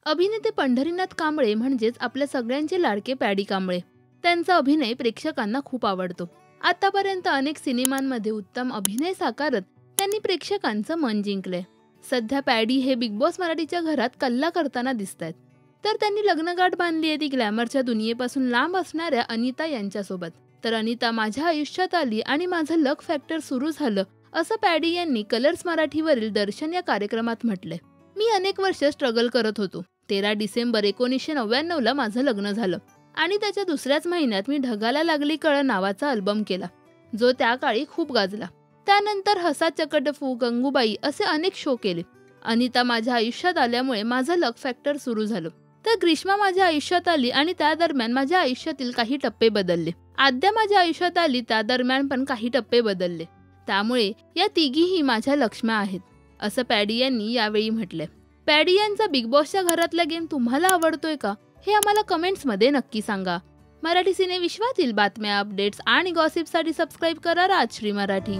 अभिनेते पंढरीनाथ कांबळे म्हणजेच आपल्या सगळ्यांचे लाडके पॅडी कांबळे. त्यांचा अभिनय प्रेक्षकांना खूप आवडतो. आतापर्यंत अनेक सिनेमांमध्ये उत्तम अभिनय साकारत त्यांनी प्रेक्षकांचं मन जिंकलंय. सध्या पॅडी हे बिग बॉस मराठीच्या घरात कल्ला करताना दिसतायत. तर त्यांनी लग्नगाठ बांधली आहे ती ग्लॅमरच्या दुनियेपासून लांब असणाऱ्या अनिता यांच्यासोबत. तर अनिता माझ्या आयुष्यात आली आणि माझं लक फॅक्टर सुरू झालं, असं पॅडी यांनी कलर्स मराठीवरील दर्शन या कार्यक्रमात म्हटलंय. मी अनेक वर्ष स्ट्रगल करत होतो. 13 डिसेंबर 1999ला माझं लग्न झालं आणि त्याच्या दुसऱ्याच महिन्यात मी ढगाला लागली कळ नावाचा अल्बम केला, जो त्या काळी खूप गाजला. त्यानंतर हसा चकटफू, गंगूबाई असे अनेक शो केले. अनिता माझ्या आयुष्यात आल्यामुळे माझं लक फॅक्टर सुरू झालं. तर ग्रीष्मा माझ्या आयुष्यात आली आणि त्या दरम्यान माझ्या आयुष्यातील काही टप्पे बदलले. आद्या माझ्या आयुष्यात आली, त्या दरम्यान पण काही टप्पे बदलले. त्यामुळे या तिघीही माझ्या लक्ष्म्या आहेत, असं पॅडी यांनी यावेळी म्हटलंय. पॅडी यांचा बिग बॉसच्या घरातला गेम तुम्हाला आवडतोय का, हे आम्हाला कमेंट्समध्ये नक्की सांगा. मराठी सिने विश्वातील बातम्या, अपडेट्स आणि गॉसिपसाठी सबस्क्राईब करा राजश्री मराठी.